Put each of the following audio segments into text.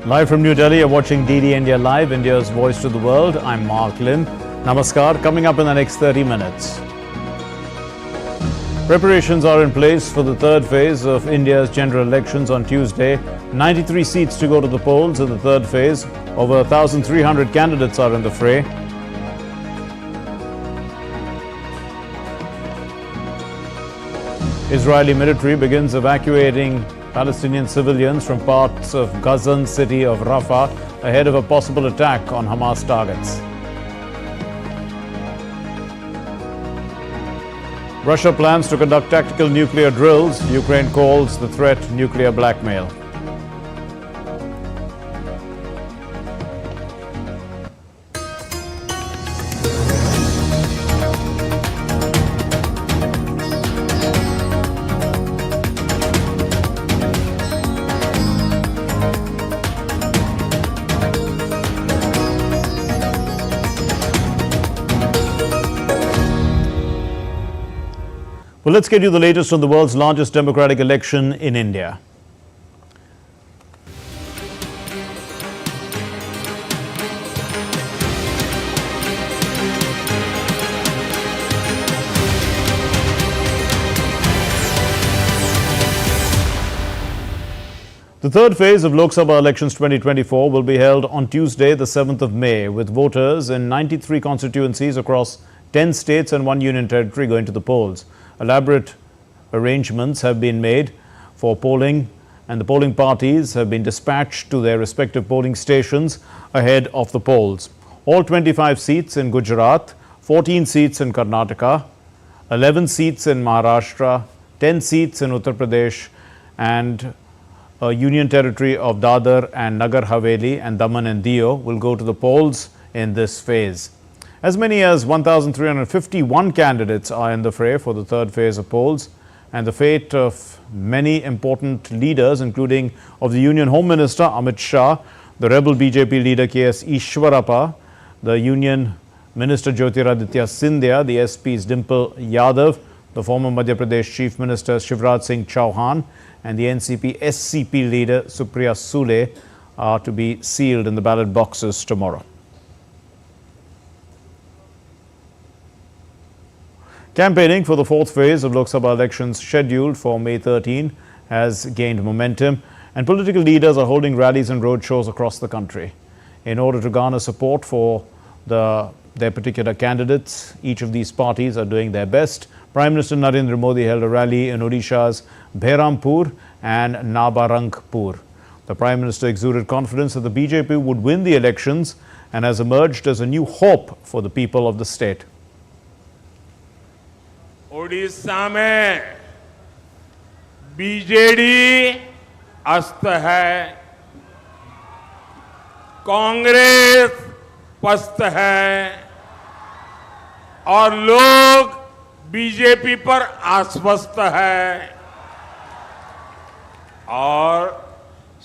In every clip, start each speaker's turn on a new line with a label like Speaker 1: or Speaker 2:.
Speaker 1: Live from New Delhi, you're watching DD India Live, India's voice to the world. I'm Mark Lim. Namaskar. Coming up in the next 30 minutes. Preparations are in place for the third phase of India's general elections on Tuesday. 93 seats to go to the polls in the third phase. Over 1,300 candidates are in the fray. Israeli military begins evacuating Palestinian civilians from parts of Gazan city of Rafah ahead of a possible attack on Hamas targets. Russia plans to conduct tactical nuclear drills. Ukraine calls the threat nuclear blackmail. Well, let's get you the latest on the world's largest democratic election in India. The third phase of Lok Sabha elections 2024 will be held on Tuesday, the 7th of May, with voters in 93 constituencies across 10 states and 1 union territory going to the polls. Elaborate arrangements have been made for polling, and the polling parties have been dispatched to their respective polling stations ahead of the polls. All 25 seats in Gujarat, 14 seats in Karnataka, 11 seats in Maharashtra, 10 seats in Uttar Pradesh, and a union territory of Dadar and Nagar Haveli and Daman and Diu will go to the polls in this phase. As many as 1,351 candidates are in the fray for the third phase of polls, and the fate of many important leaders, including of the Union Home Minister Amit Shah, the rebel BJP leader KS Ishwarappa, the Union Minister Jyotiraditya Scindia, the SP's Dimple Yadav, the former Madhya Pradesh Chief Minister Shivraj Singh Chauhan, and the NCP SCP leader Supriya Sule are to be sealed in the ballot boxes tomorrow. Campaigning for the fourth phase of Lok Sabha elections scheduled for May 13 has gained momentum, and political leaders are holding rallies and roadshows across the country. In order to garner support for their particular candidates, each of these parties are doing their best. Prime Minister Narendra Modi held a rally in Odisha's Behrampur and Nabarangpur. The Prime Minister exuded confidence that the BJP would win the elections and has emerged as a new hope for the people of the state.
Speaker 2: Odisha में BJD अस्त है, कांग्रेस पस्त है और लोग BJP पर आश्वस्त है और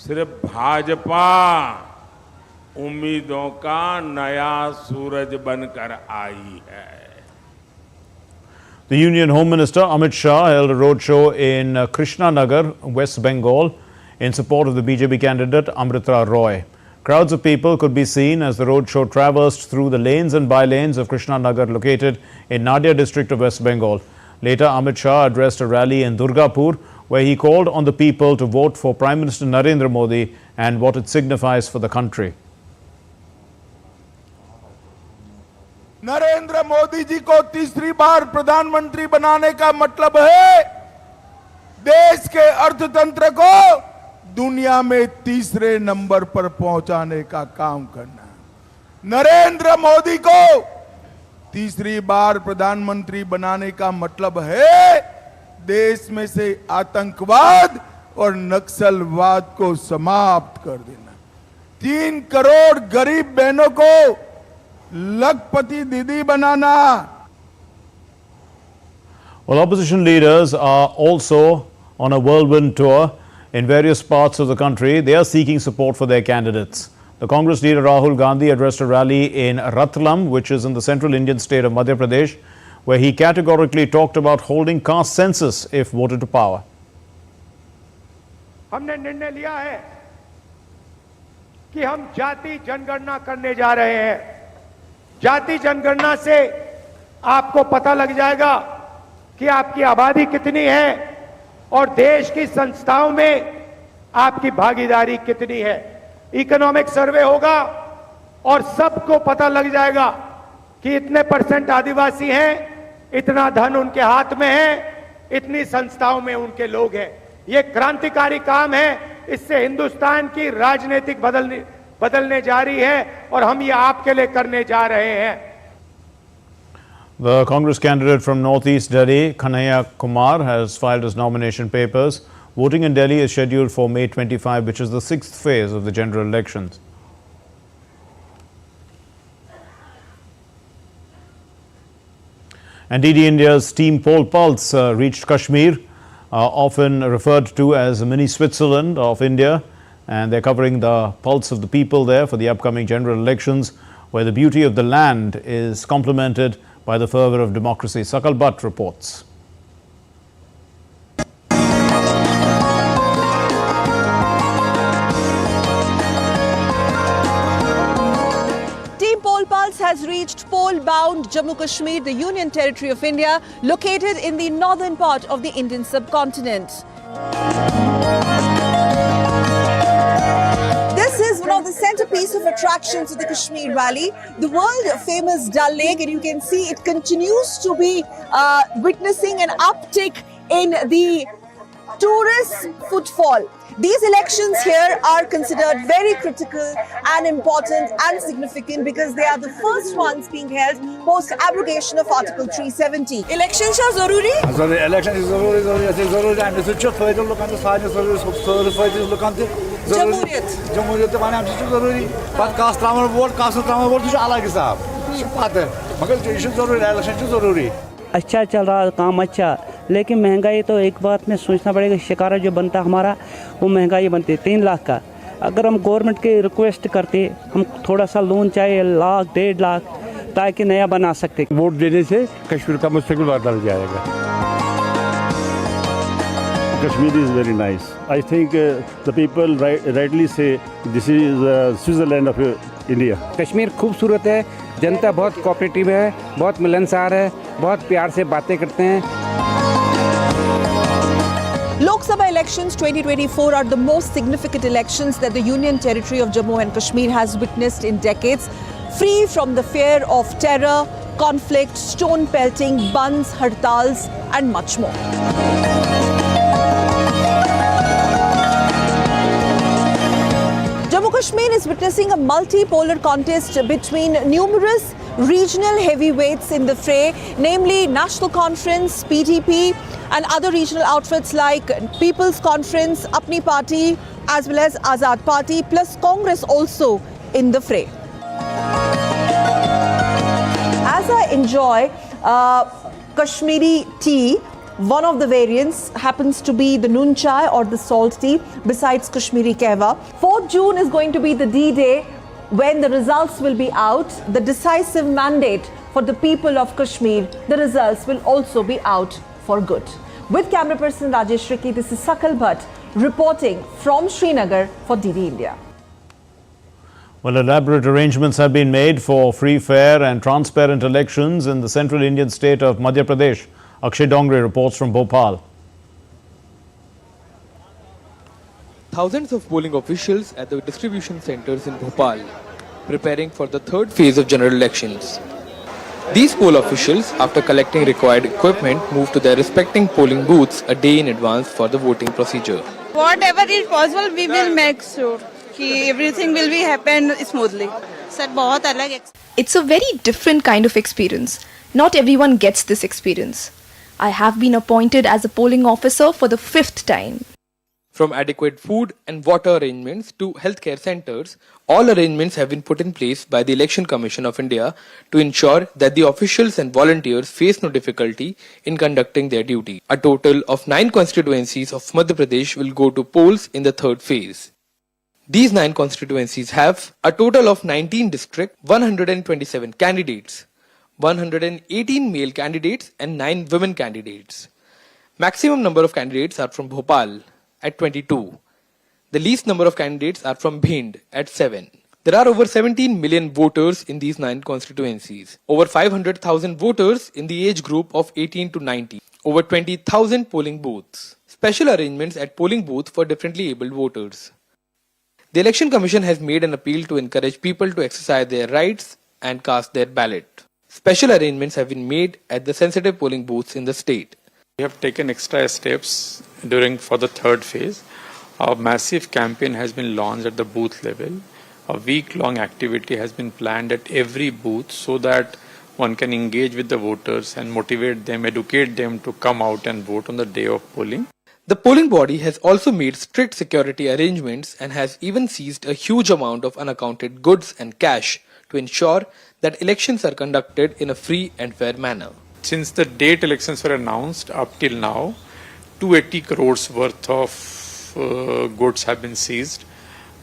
Speaker 2: सिर्फ भाजपा उम्मीदों का नया सूरज बनकर आई है.
Speaker 1: The Union Home Minister Amit Shah held a roadshow in Krishnanagar, West Bengal, in support of the BJP candidate Amrita Roy. Crowds of people could be seen as the roadshow traversed through the lanes and by-lanes of Krishnanagar, located in Nadia district of West Bengal. Later, Amit Shah addressed a rally in Durgapur, where he called on the people to vote for Prime Minister Narendra Modi and what it signifies for the country.
Speaker 3: Narendra Modi ji को तीसरी बार प्रधानमंत्री बनाने का मतलब है देश के अर्थतंत्र को दुनिया में तीसरे नंबर पर पहुंचाने का काम करना. नरेंद्र मोदी को तीसरी बार प्रधानमंत्री बनाने का मतलब है देश में से आतंकवाद और नक्सलवाद को समाप्त कर देना. 3 करोड़ गरीब बहनों को लखपति दीदी बनाना.
Speaker 1: Well, opposition leaders are also on a whirlwind tour in various parts of the country. They are seeking support for their candidates. The Congress leader Rahul Gandhi addressed a rally in Ratlam, which is in the central Indian state of Madhya Pradesh, where he categorically talked about holding caste census if voted to power.
Speaker 4: हमने निर्णय लिया है कि हम जाति जनगणना करने जा रहे हैं। जाति जनगणना से आपको पता लग जाएगा कि आपकी आबादी कितनी है और देश की संस्थाओं में आपकी भागीदारी कितनी है। इकोनॉमिक सर्वे होगा और सबको पता लग जाएगा कि इतने % आदिवासी हैं, इतना धन उनके हाथ में है, इतनी संस्थाओं में उनके लोग हैं। ये क्रांतिकारी काम है। इससे हिंदुस्तान की राजनीतिक बदलने जा रही है और हम ये आपके लिए करने जा रहे हैं।
Speaker 1: The Congress candidate from Northeast Delhi, Kanhaiya Kumar, has filed his nomination papers. Voting in Delhi is scheduled for May 25, which is the 6th phase of the general elections. And DD India's team Poll Pulse reached Kashmir, often referred to as a mini Switzerland of India, and they're covering the pulse of the people there for the upcoming general elections, where the beauty of the land is complemented by the fervour of democracy. Sakal Bhatt reports.
Speaker 5: Team Poll Pulse has reached poll-bound Jammu Kashmir, the Union Territory of India, located in the northern part of the Indian subcontinent. This is one of the centerpiece of attractions of the Kashmir Valley, the world-famous Dal Lake, and you can see it continues to be witnessing an uptick in the tourist footfall. These elections here are considered very critical and important and significant because they are the first ones being held post abrogation of Article 370. Elections are zaruri?
Speaker 6: Election is zaruri and it's just faydalı lokanlar sadece zaruri faydalı lokanlar Cumhuriyet माने हम चीज़ ज़रूरी बात cast ट्रामर vote तो अलग हिसाब बात है मगर जो इशू ज़रूरी इलेक्शन जो ज़रूरी
Speaker 7: अच्छा चल रहा काम अच्छा, लेकिन महंगाई तो एक बात में सोचना पड़ेगा। शिकारा जो बनता हमारा वो महंगाई बनती 3 लाख का। अगर हम गवर्नमेंट के रिक्वेस्ट करते हम थोड़ा सा लोन चाहिए 1 लाख 1.5 लाख ताकि नया बना सकते।
Speaker 8: वोट देने से कश्मीर का मुस्तकबिल बदल जाएगा। Kashmir is very nice. I think the people rightly say this is Switzerland of India.
Speaker 9: Kashmir खूबसूरत है, जनता बहुत कोऑपरेटिव है, बहुत मिलनसार है, बहुत प्यार से बातें करते हैं।
Speaker 5: Lok Sabha elections 2024 are the most significant elections that the Union Territory of Jammu and Kashmir has witnessed in decades, free from the fear of terror, conflict, stone pelting, bands, hartals and much more. Jammu Kashmir is witnessing a multipolar contest between numerous regional heavyweights in the fray, namely National Conference, PDP and other regional outfits like People's Conference, Apni Party as well as Azad Party, plus Congress also in the fray. As I enjoy Kashmiri tea, one of the variants happens to be the noon chai or the salt tea besides Kashmiri kehwa. 4th June is going to be the D-Day when the results will be out, the decisive mandate for the people of Kashmir. The results will also be out for good. With camera person Rajesh Rikki, this is Sakal Bhatt reporting from Srinagar for DD India.
Speaker 1: Well, elaborate arrangements have been made for free, fair and transparent elections in the central Indian state of Madhya Pradesh. Akshay Dongre reports from Bhopal.
Speaker 10: Thousands of polling officials at the distribution centres in Bhopal, preparing for the 3rd phase of general elections. These poll officials, after collecting required equipment, moved to their respective polling booths a day in advance for the voting procedure.
Speaker 11: Whatever is possible, we will make sure that everything will be happen smoothly.
Speaker 12: It's a very different kind of experience. Not everyone gets this experience. I have been appointed as a polling officer for the 5th time.
Speaker 10: From adequate food and water arrangements to healthcare centres, all arrangements have been put in place by the Election Commission of India to ensure that the officials and volunteers face no difficulty in conducting their duty. A total of 9 constituencies of Madhya Pradesh will go to polls in the 3rd phase. These 9 constituencies have a total of 19 districts, 127 candidates, 118 male candidates and 9 women candidates. Maximum number of candidates are from Bhopal at 22. The least number of candidates are from Bhind at 7. There are over 17 million voters in these 9 constituencies. Over 500,000 voters in the age group of 18 to 90. Over 20,000 polling booths. Special arrangements at polling booths for differently abled voters. The Election Commission has made an appeal to encourage people to exercise their rights and cast their ballot. Special arrangements have been made at the sensitive polling booths in the state.
Speaker 13: We have taken extra steps for the third phase. A massive campaign has been launched at the booth level. A week-long activity has been planned at every booth so that one can engage with the voters and motivate them, educate them to come out and vote on the day of polling.
Speaker 10: The polling body has also made strict security arrangements and has even seized a huge amount of unaccounted goods and cash to ensure that elections are conducted in a free and fair manner.
Speaker 13: Since the date elections were announced up till now, 280 crores worth of goods have been seized,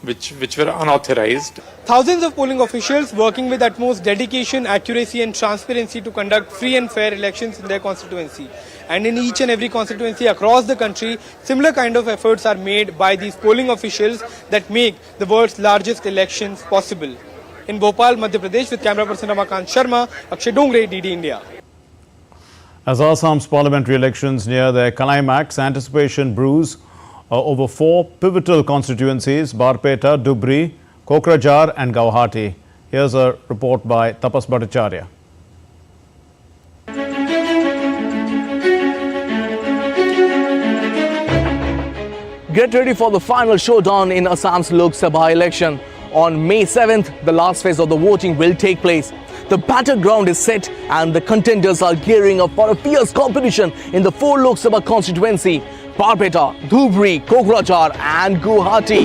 Speaker 13: which were unauthorized.
Speaker 10: Thousands of polling officials working with utmost dedication, accuracy and transparency to conduct free and fair elections in their constituency. And in each and every constituency across the country, similar kind of efforts are made by these polling officials that make the world's largest elections possible. In Bhopal, Madhya Pradesh, with camera person Ramakant Sharma, Akshay Dongre, DD India.
Speaker 1: As Assam's parliamentary elections near their climax, anticipation brews over 4 pivotal constituencies: Barpeta, Dhubri, Kokrajhar and Guwahati. Here's a report by Tapas Bhattacharya.
Speaker 14: Get ready for the final showdown in Assam's Lok Sabha election. On May 7th, the last phase of the voting will take place. The battleground is set and the contenders are gearing up for a fierce competition in the 4 Lok Sabha constituency: Barpeta, Dhubri, Kokrajhar and Guwahati.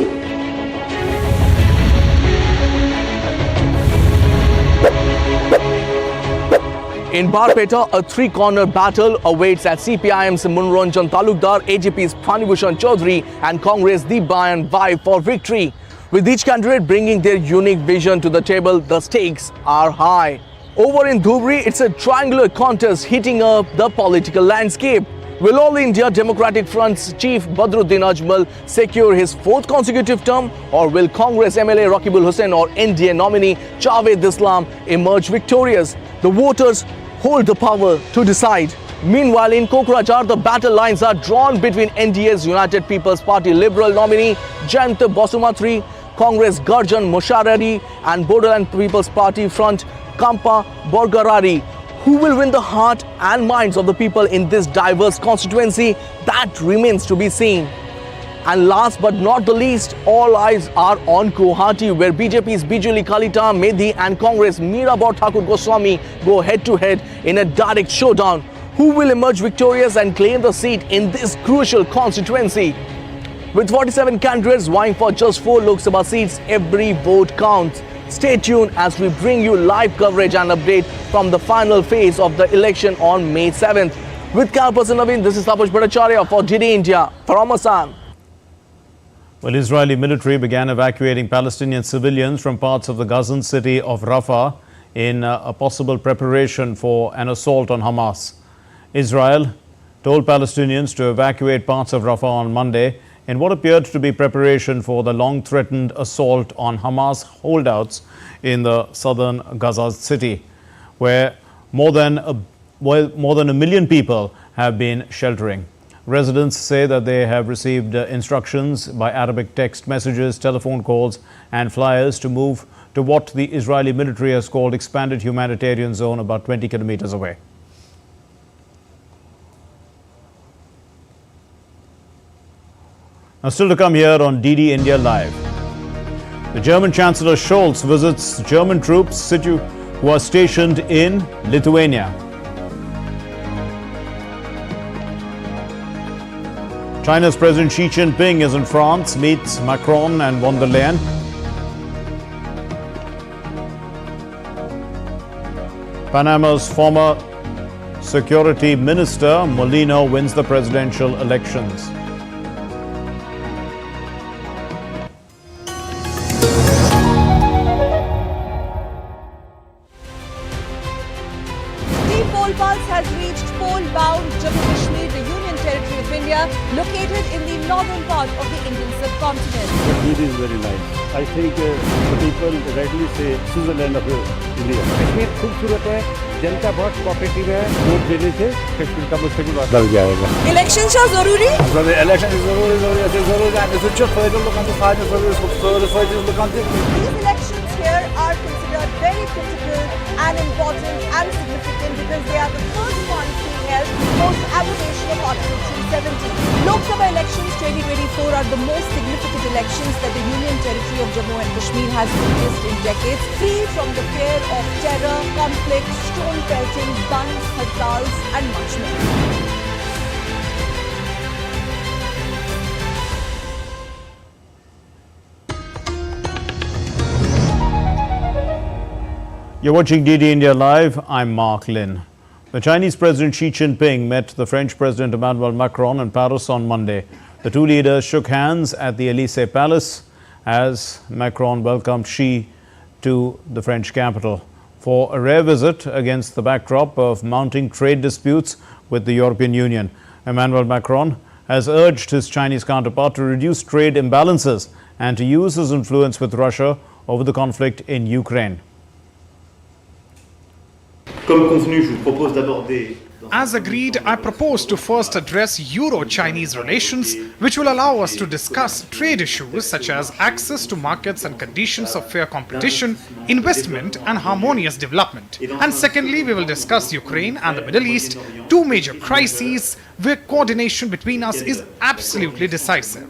Speaker 14: In Barpeta, a 3-corner battle awaits at CPIM's Munranjan Talukdar, AGP's Phanibhushan Chaudhary and Congress Deep Bayan vie for victory. With each candidate bringing their unique vision to the table, the stakes are high. Over in Dhubri, it's a triangular contest heating up the political landscape. Will All India Democratic Front's chief Badruddin Ajmal secure his 4th consecutive term, or will Congress MLA Raqibul Hussain or NDA nominee Javed Islam emerge victorious? The voters hold the power to decide. Meanwhile, in Kokrajhar, the battle lines are drawn between NDA's United People's Party Liberal nominee Jayant Basumatri, Congress Garjan Mosharari and Bodoland People's Party Front Kampa Borgarari. Who will win the heart and minds of the people in this diverse constituency? That remains to be seen. And last but not the least, all eyes are on Guwahati, where BJP's Bijuli Kalita Medhi and Congress Meerabau Thakur Goswami go head-to-head in a direct showdown. Who will emerge victorious and claim the seat in this crucial constituency? With 47 candidates vying for just 4 Lok Sabha seats, every vote counts. Stay tuned as we bring you live coverage and update from the final phase of the election on May 7th. With camera person Naveen, this is Tapas Bhattacharya for DD India from Assam.
Speaker 1: Well, Israeli military began evacuating Palestinian civilians from parts of the Gazan city of Rafah in a possible preparation for an assault on Hamas. Israel told Palestinians to evacuate parts of Rafah on Monday in what appeared to be preparation for the long-threatened assault on Hamas holdouts in the southern Gaza city, where more than a million people have been sheltering. Residents say that they have received instructions by Arabic text messages, telephone calls and flyers to move to what the Israeli military has called expanded humanitarian zone about 20 kilometers away. Now, still to come here on DD India Live. The German Chancellor Scholz visits German troops who are stationed in Lithuania. China's President Xi Jinping is in France, meets Macron and von der Leyen. Panama's former Security Minister Molino wins the presidential elections.
Speaker 5: The poll pulse has reached poll-bound Jammu Kashmir, the Union Territory of India, located in the northern part of the Indian subcontinent.
Speaker 8: Kashmir is very nice. I think the people rightly say Switzerland of India.
Speaker 9: Kashmir खूबसूरत है, जनता बहुत cooperative है। Vote देने से कश्मीर का मुस्तकबिल बदल जाएगा।
Speaker 5: Elections are zaruri.
Speaker 6: Election जरूरी है। सुच्चा फायदा लोगों को सारे फायदे लोगों को
Speaker 5: These elections here are considered very critical and important and significant because they are the first ones being held post abrogation of Article 370. Lok Sabha elections 2024 are the most significant elections that the Union Territory of Jammu and Kashmir has witnessed in decades, free from the fear of terror, conflict, stone pelting, bands, hartals and much more.
Speaker 1: You're watching DD India Live. I'm Mark Lin. The Chinese President Xi Jinping met the French President Emmanuel Macron in Paris on Monday. The two leaders shook hands at the Élysée Palace as Macron welcomed Xi to the French capital for a rare visit against the backdrop of mounting trade disputes with the European Union. Emmanuel Macron has urged his Chinese counterpart to reduce trade imbalances and to use his influence with Russia over the conflict in Ukraine.
Speaker 15: As agreed, I propose to first address Euro-Chinese relations, which will allow us to discuss trade issues such as access to markets and conditions of fair competition, investment and harmonious development. And secondly, we will discuss Ukraine and the Middle East, two major crises where coordination between us is absolutely decisive.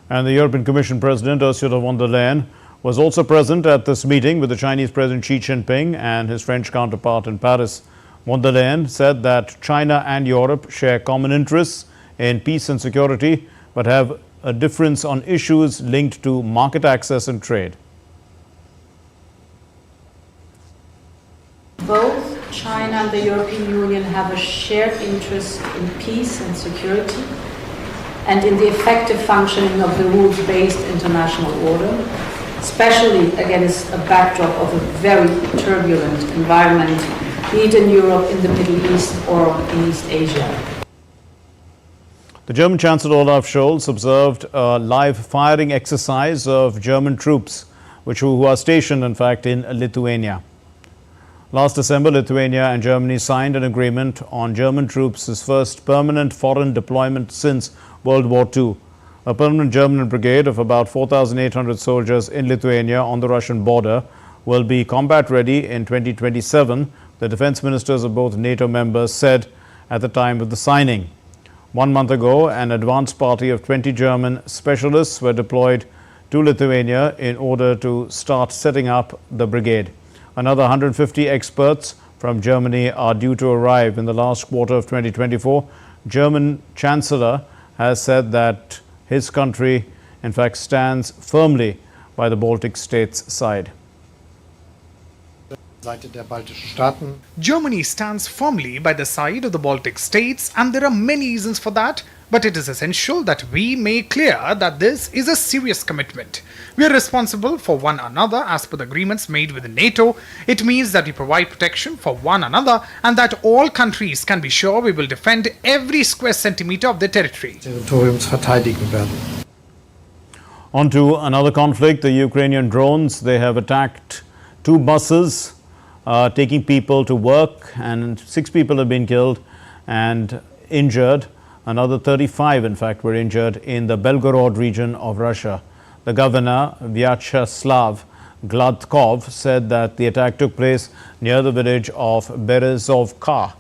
Speaker 1: And the European Commission President Ursula von der Leyen was also present at this meeting with the Chinese President Xi Jinping and his French counterpart in Paris. Von der Leyen said that China and Europe share common interests in peace and security, but have a difference on issues linked to market access and trade.
Speaker 16: Both China and the European Union have a shared interest in peace and security and in the effective functioning of the rules-based international order, especially against a backdrop of a very turbulent environment, be it in Europe, in the Middle East or in East Asia.
Speaker 1: The German Chancellor Olaf Scholz observed a live firing exercise of German troops, who are stationed, in fact, in Lithuania. Last December, Lithuania and Germany signed an agreement on German troops' first permanent foreign deployment since World War II. A permanent German brigade of about 4,800 soldiers in Lithuania on the Russian border will be combat ready in 2027, the defense ministers of both NATO members said at the time of the signing. 1 month ago, an advance party of 20 German specialists were deployed to Lithuania in order to start setting up the brigade. Another 150 experts from Germany are due to arrive in the last quarter of 2024. German Chancellor has said that his country, in fact, stands firmly by the Baltic states' side.
Speaker 15: Germany stands firmly by the side of the Baltic states, and there are many reasons for that, but it is essential that we make clear that this is a serious commitment. We are responsible for one another as per the agreements made with NATO. It means that we provide protection for one another and that all countries can be sure we will defend every square centimeter of their territory.
Speaker 1: On to another conflict, the Ukrainian drones. They have attacked two buses taking people to work, and 6 people have been killed and injured. Another 35, in fact, were injured in the Belgorod region of Russia. The governor, Vyacheslav Gladkov, said that the attack took place near the village of Berezovka.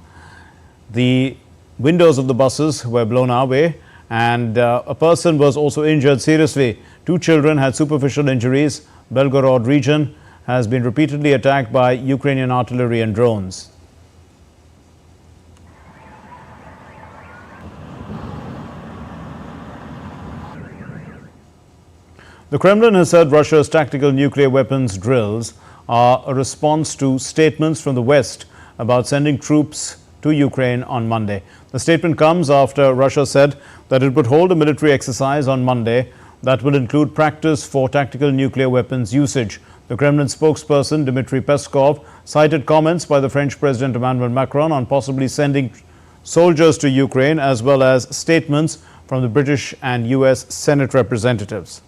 Speaker 1: The windows of the buses were blown away, and a person was also injured seriously. 2 children had superficial injuries. Belgorod region has been repeatedly attacked by Ukrainian artillery and drones. The Kremlin has said Russia's tactical nuclear weapons drills are a response to statements from the West about sending troops to Ukraine on Monday. The statement comes after Russia said that it would hold a military exercise on Monday that will include practice for tactical nuclear weapons usage. The Kremlin spokesperson Dmitry Peskov cited comments by the French President Emmanuel Macron on possibly sending soldiers to Ukraine, as well as statements from the British and US Senate representatives.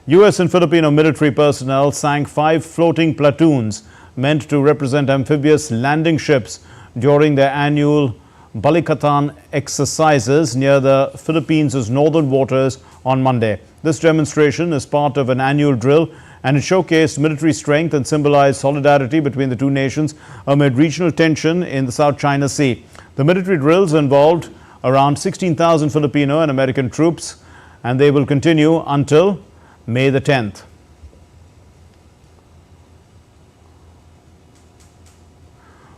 Speaker 1: US and Filipino military personnel sank 5 floating platoons meant to represent amphibious landing ships during their annual Balikatan exercises near the Philippines' northern waters on Monday. This demonstration is part of an annual drill, and it showcased military strength and symbolized solidarity between the two nations amid regional tension in the South China Sea. The military drills involved around 16,000 Filipino and American troops, and they will continue until May the 10th.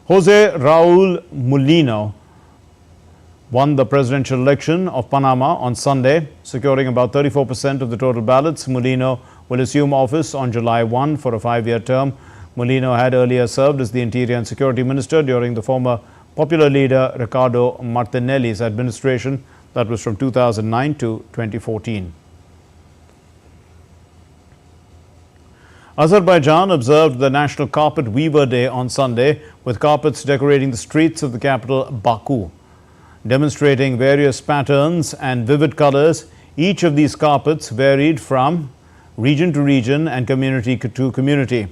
Speaker 1: Jose Raul Mulino won the presidential election of Panama on Sunday, securing about 34% of the total ballots. Mulino will assume office on July 1 for a 5-year term. Mulino had earlier served as the Interior and Security Minister during the former popular leader Ricardo Martinelli's administration. That was from 2009 to 2014. Azerbaijan observed the National Carpet Weaver Day on Sunday, with carpets decorating the streets of the capital Baku. Demonstrating various patterns and vivid colors, each of these carpets varied from region to region and community to community.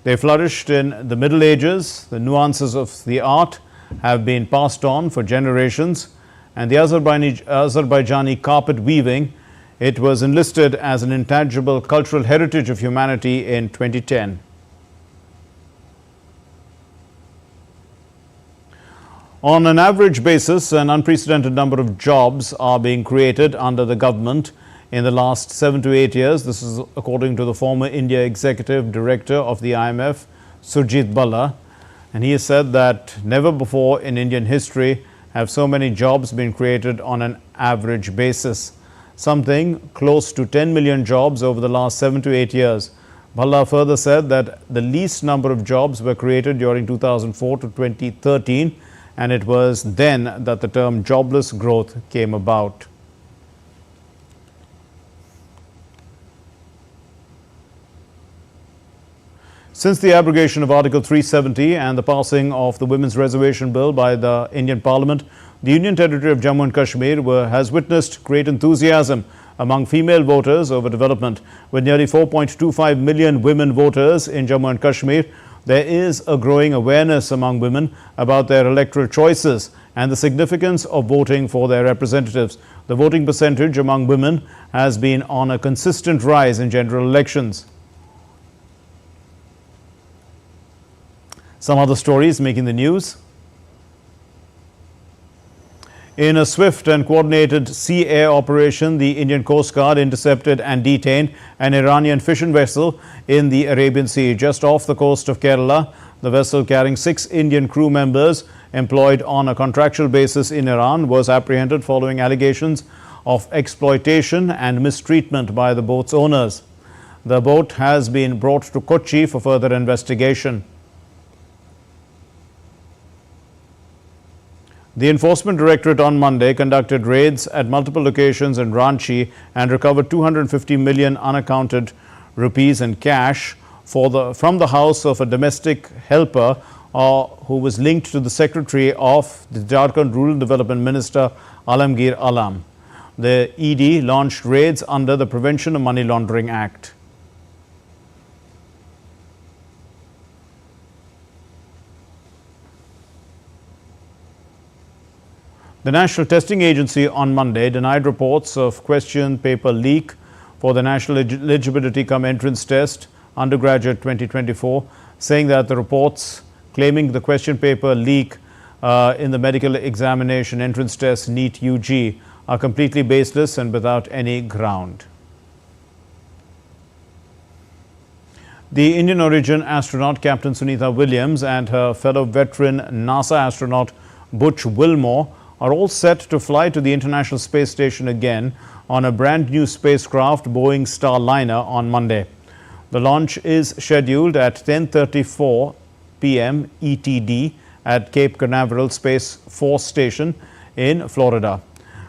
Speaker 1: They flourished in the Middle Ages. The nuances of the art have been passed on for generations, and the Azerbaijani carpet weaving, it was enlisted as an intangible cultural heritage of humanity in 2010. On an average basis, an unprecedented number of jobs are being created under the government in the last 7 to 8 years. This is according to the former India Executive Director of the IMF, Surjit Balla. And he has said that never before in Indian history have so many jobs been created on an average basis. Something close to 10 million jobs over the last 7 to 8 years. Balla further said that the least number of jobs were created during 2004 to 2013, and it was then that the term jobless growth came about. Since the abrogation of Article 370 and the passing of the Women's Reservation Bill by the Indian Parliament, the Union Territory of Jammu and Kashmir has witnessed great enthusiasm among female voters over development. With nearly 4.25 million women voters in Jammu and Kashmir, there is a growing awareness among women about their electoral choices and the significance of voting for their representatives. The voting percentage among women has been on a consistent rise in general elections. Some other stories making the news. In a swift and coordinated sea-air operation, the Indian Coast Guard intercepted and detained an Iranian fishing vessel in the Arabian Sea just off the coast of Kerala. The vessel, carrying 6 Indian crew members employed on a contractual basis in Iran, was apprehended following allegations of exploitation and mistreatment by the boat's owners. The boat has been brought to Kochi for further investigation. The Enforcement Directorate on Monday conducted raids at multiple locations in Ranchi and recovered 250 million unaccounted rupees in cash from the house of a domestic helper who was linked to the secretary of the Jharkhand Rural Development Minister Alamgir Alam. The ED launched raids under the Prevention of Money Laundering Act. The National Testing Agency on Monday denied reports of question paper leak for the National Eligibility Cum Entrance Test Undergraduate 2024, saying that the reports claiming the question paper leak in the Medical Examination Entrance Test NEET UG are completely baseless and without any ground. The Indian origin astronaut Captain Sunita Williams and her fellow veteran NASA astronaut Butch Wilmore are all set to fly to the International Space Station again on a brand new spacecraft Boeing Starliner on Monday. The launch is scheduled at 10:34 p.m. ETD at Cape Canaveral Space Force Station in Florida.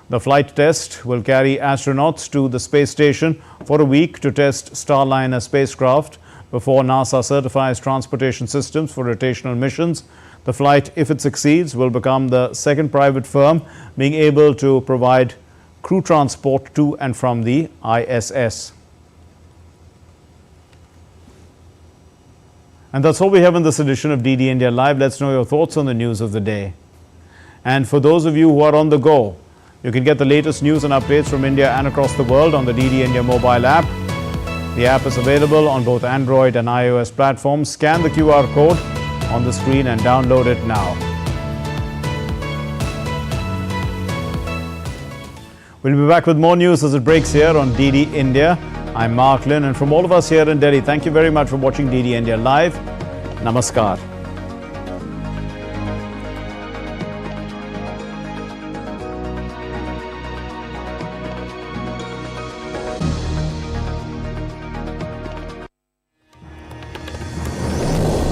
Speaker 1: The flight test will carry astronauts to the space station for a week to test Starliner spacecraft before NASA certifies transportation systems for rotational missions. The flight, if it succeeds, will become the second private firm being able to provide crew transport to and from the ISS. And that's all we have in this edition of DD India Live. Let's know your thoughts on the news of the day. And for those of you who are on the go, you can get the latest news and updates from India and across the world on the DD India mobile app. The app is available on both Android and iOS platforms. Scan the QR code on the screen and download it now. We'll be back with more news as it breaks here on DD India. I'm Mark Lynn, and from all of us here in Delhi, thank you very much for watching DD India Live. Namaskar.